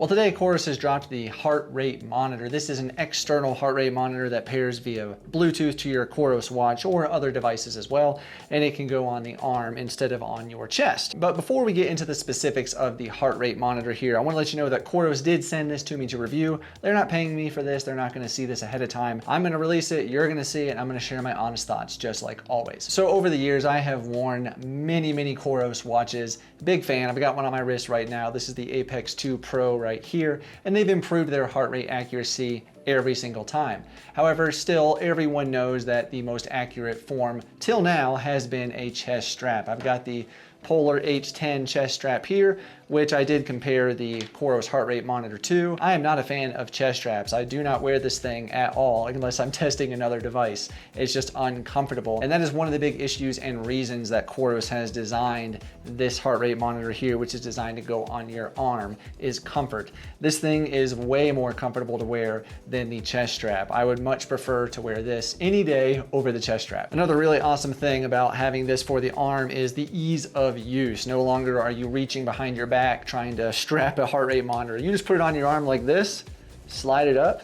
Well, today COROS has dropped the heart rate monitor. This is an external heart rate monitor that pairs via Bluetooth to your COROS watch or other devices as well, and it can go on the arm instead of on your chest. But before we get into the specifics of the heart rate monitor here, I want to let you know that COROS did send this to me to review. They're not paying me for this. They're not going to see this ahead of time. I'm going to release it. You're going to see it. And I'm going to share my honest thoughts just like always. So over the years, I have worn many COROS watches. Big fan. I've got one on my wrist right now. This is the Apex 2 Pro right here, and they've improved their heart rate accuracy every single time. However, still everyone knows that the most accurate form till now has been a chest strap. I've got the Polar H10 chest strap here, which I did compare the COROS heart rate monitor to. I am not a fan of chest straps. I do not wear this thing at all unless I'm testing another device. It's just uncomfortable. And that is one of the big issues and reasons that COROS has designed this heart rate monitor here, which is designed to go on your arm, is comfort. This thing is way more comfortable to wear than the chest strap. I would much prefer to wear this any day over the chest strap. Another really awesome thing about having this for the arm is the ease of use. No longer are you reaching behind your back trying to strap a heart rate monitor. You just put it on your arm like this, slide it up,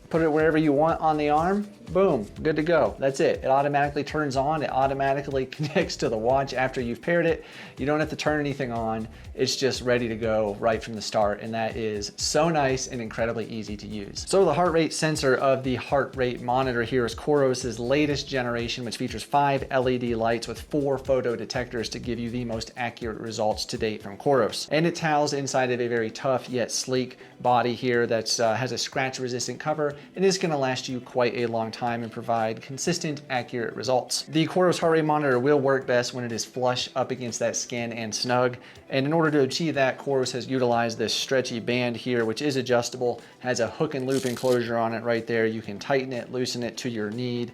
put it wherever you want on the arm, boom, good to go. That's it. It automatically turns on. It automatically connects to the watch after you've paired it. You don't have to turn anything on. It's just ready to go right from the start. And that is so nice and incredibly easy to use. So the heart rate sensor of the heart rate monitor here is COROS's latest generation, which features 5 LED lights with 4 photo detectors to give you the most accurate results to date from COROS. And it's housed inside of a very tough yet sleek body here that has a scratch resistant cover and is going to last you quite a long time and provide consistent, accurate results. The COROS heart rate monitor will work best when it is flush up against that skin and snug. And in order to achieve that, COROS has utilized this stretchy band here, which is adjustable, has a hook and loop enclosure on it right there. You can tighten it, loosen it to your need,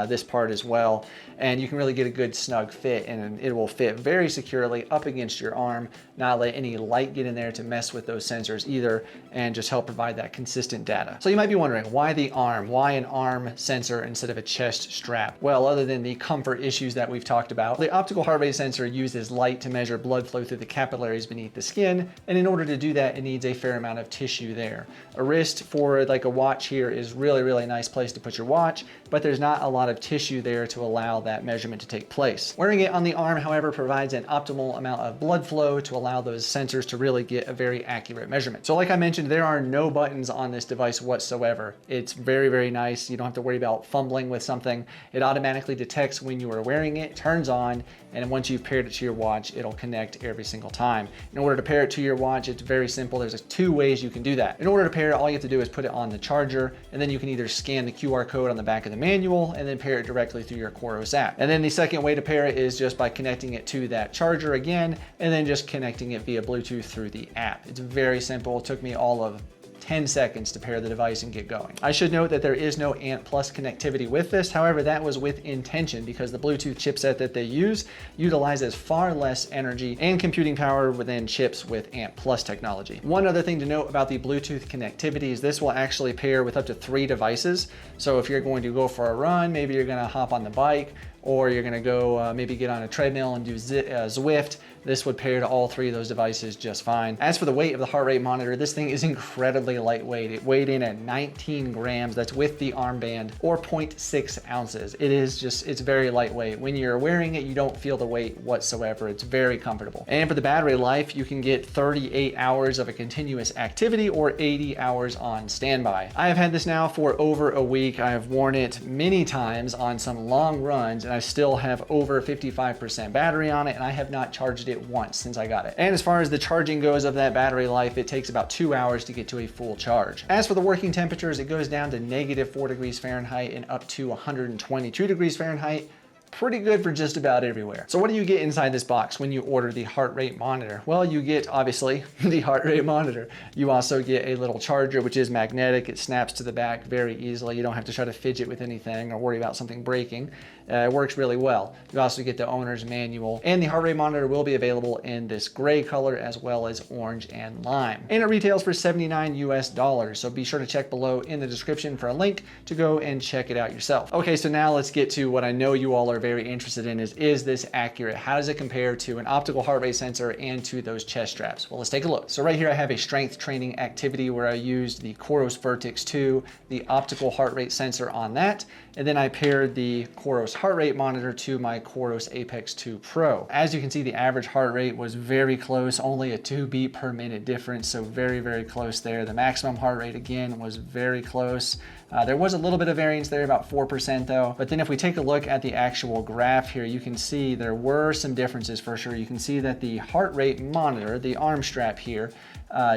this part as well. And you can really get a good snug fit, and it will fit very securely up against your arm, not let any light get in there to mess with those sensors either, and just help provide that consistent data. So you might be wondering, why the arm? Why an arm sensor instead of a chest strap? Well, other than the comfort issues that we've talked about, the optical heart rate sensor uses light to measure blood flow through the capillaries beneath the skin, and in order to do that, it needs a fair amount of tissue there. A wrist for like a watch here is really nice place to put your watch, but there's not a lot of tissue there to allow that measurement to take place. Wearing it on the arm, however, provides an optimal amount of blood flow to allow those sensors to really get a very accurate measurement. So like I mentioned, there are no buttons on this device whatsoever. It's very nice. You don't have to worry about fumbling with something. It automatically detects when you are wearing it, turns on, and once you've paired it to your watch, it'll connect every single time. In order to pair it to your watch, it's very simple. There's 2 ways you can do that. In order to pair it, all you have to do is put it on the charger, and then you can either scan the QR code on the back of the manual and then pair it directly through your COROS app. And then the second way to pair it is just by connecting it to that charger again, and then just connecting it via Bluetooth through the app. It's very simple. It took me all of 10 seconds to pair the device and get going. I should note that there is no ANT Plus connectivity with this. However, that was with intention because the Bluetooth chipset that they use utilizes far less energy and computing power than chips with ANT Plus technology. One other thing to note about the Bluetooth connectivity is this will actually pair with up to 3 devices. So if you're going to go for a run, maybe you're going to hop on the bike, or you're going to go maybe get on a treadmill and do Zwift, this would pair to all 3 of those devices just fine. As for the weight of the heart rate monitor, this thing is incredibly lightweight. It weighed in at 19 grams. That's with the armband, or 0.6 ounces. It's very lightweight. When you're wearing it, you don't feel the weight whatsoever. It's very comfortable. And for the battery life, you can get 38 hours of a continuous activity or 80 hours on standby. I have had this now for over a week. I have worn it many times on some long runs, and I still have over 55% battery on it, and I have not charged it once since I got it. And as far as the charging goes of that battery life, it takes about 2 hours to get to a full charge. As for the working temperatures, it goes down to -4 degrees Fahrenheit and up to 122 degrees Fahrenheit. Pretty good for just about everywhere. So what do you get inside this box when you order the heart rate monitor? Well, you get obviously the heart rate monitor. You also get a little charger, which is magnetic. It snaps to the back very easily. You don't have to try to fidget with anything or worry about something breaking. It works really well. You also get the owner's manual, and the heart rate monitor will be available in this gray color as well as orange and lime. And it retails for $79 US. So be sure to check below in the description for a link to go and check it out yourself. Okay, so now let's get to what I know you all are very interested in is this accurate? How does it compare to an optical heart rate sensor and to those chest straps? Well, let's take a look. So right here I have a strength training activity where I used the COROS Vertix 2, the optical heart rate sensor on that, and then I paired the COROS Heart Rate Monitor to my COROS Apex 2 Pro. As you can see, the average heart rate was very close, only a 2 beat per minute difference, so very, very close there. The maximum heart rate, again, was very close. There was a little bit of variance there, about 4% though. But then if we take a look at the actual graph here, you can see there were some differences for sure. You can see that the heart rate monitor, the arm strap here,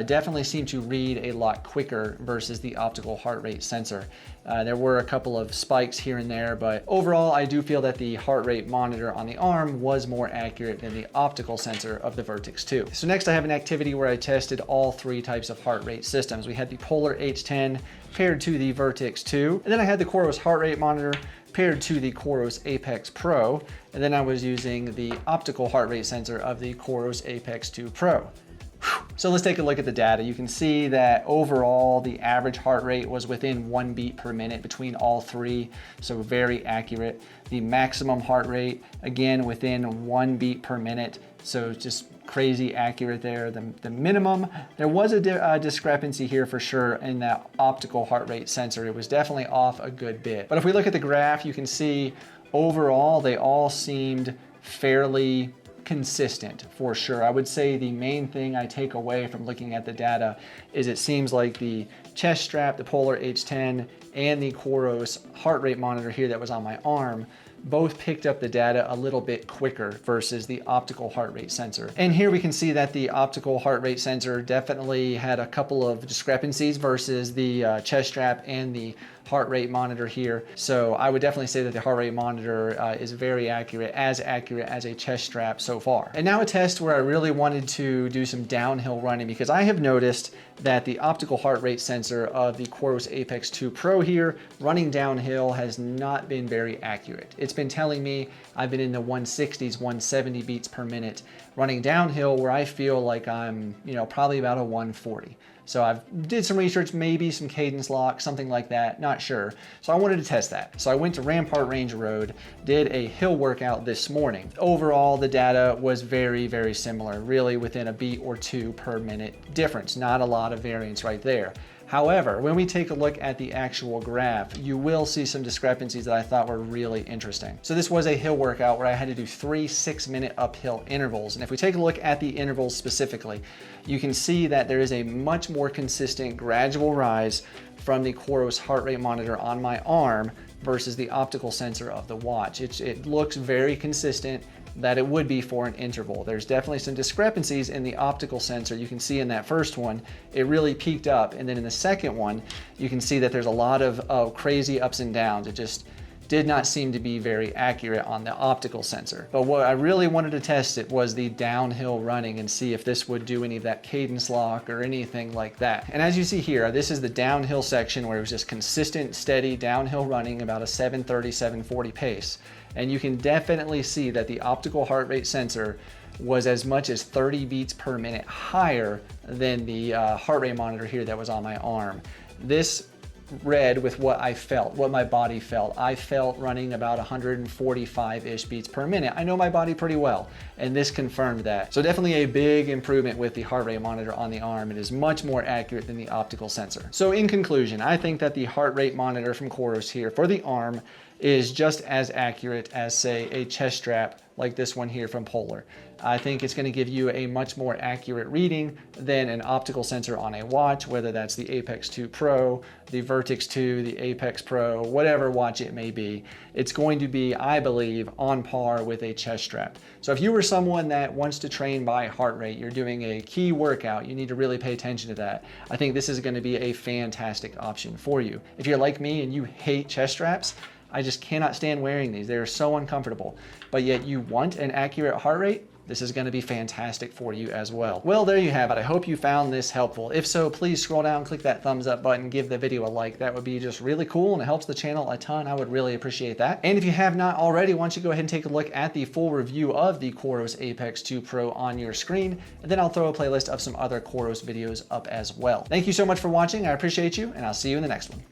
definitely seemed to read a lot quicker versus the optical heart rate sensor. There were a couple of spikes here and there, but overall I do feel that the heart rate monitor on the arm was more accurate than the optical sensor of the Vertix 2. So next I have an activity where I tested all 3 types of heart rate systems. We had the Polar H10 paired to the Vertix 2, and then I had the COROS Heart Rate Monitor paired to the COROS Apex Pro, and then I was using the optical heart rate sensor of the COROS Apex 2 Pro. So let's take a look at the data. You can see that overall the average heart rate was within 1 beat per minute between all 3, so very accurate. The maximum heart rate, again, within 1 beat per minute, so just crazy accurate there. The minimum, there was a discrepancy here for sure in that optical heart rate sensor. It was definitely off a good bit. But if we look at the graph, you can see overall they all seemed fairly consistent for sure. I would say the main thing I take away from looking at the data is it seems like the chest strap, the Polar H10, and the COROS heart rate monitor here that was on my arm both picked up the data a little bit quicker versus the optical heart rate sensor. And here we can see that the optical heart rate sensor definitely had a couple of discrepancies versus the chest strap and the heart rate monitor here. So I would definitely say that the heart rate monitor is very accurate as a chest strap so far. And now a test where I really wanted to do some downhill running, because I have noticed that the optical heart rate sensor of the COROS Apex 2 Pro here running downhill has not been very accurate. It's been telling me I've been in the 160s, 170 beats per minute running downhill, where I feel like I'm, probably about a 140. So I've did some research, maybe some cadence lock, something like that, not sure. So I wanted to test that. So I went to Rampart Range Road, did a hill workout this morning. Overall, the data was very, very similar, really within a beat or 2 per minute difference. Not a lot of variance right there. However, when we take a look at the actual graph, you will see some discrepancies that I thought were really interesting. So this was a hill workout where I had to do 3 6-minute uphill intervals. And if we take a look at the intervals specifically, you can see that there is a much more consistent gradual rise from the COROS heart rate monitor on my arm versus the optical sensor of the watch. It looks very consistent that it would be for an interval. There's definitely some discrepancies in the optical sensor. You can see in that first one, it really peaked up. And then in the second one, you can see that there's a lot of crazy ups and downs. It just did not seem to be very accurate on the optical sensor. But what I really wanted to test it was the downhill running and see if this would do any of that cadence lock or anything like that. And as you see here, this is the downhill section where it was just consistent, steady downhill running about a 730, 740 pace. And you can definitely see that the optical heart rate sensor was as much as 30 beats per minute higher than the heart rate monitor here that was on my arm. This read with what I felt, what my body felt. I felt running about 145-ish beats per minute. I know my body pretty well, and this confirmed that. So definitely a big improvement with the heart rate monitor on the arm. It is much more accurate than the optical sensor. So in conclusion, I think that the heart rate monitor from COROS here for the arm is just as accurate as, say, a chest strap like this one here from Polar. I think it's going to give you a much more accurate reading than an optical sensor on a watch, whether that's the Apex 2 Pro, the Vertix 2, the Apex Pro, whatever watch it may be. It's going to be, I believe, on par with a chest strap. So if you were someone that wants to train by heart rate, you're doing a key workout, you need to really pay attention to that. I think this is going to be a fantastic option for you. If you're like me and you hate chest straps, I just cannot stand wearing these. They're so uncomfortable. But yet you want an accurate heart rate, this is going to be fantastic for you as well. Well, there you have it. I hope you found this helpful. If so, please scroll down, click that thumbs up button, give the video a like. That would be just really cool and it helps the channel a ton. I would really appreciate that. And if you have not already, why don't you go ahead and take a look at the full review of the COROS Apex 2 Pro on your screen, and then I'll throw a playlist of some other COROS videos up as well. Thank you so much for watching. I appreciate you, and I'll see you in the next one.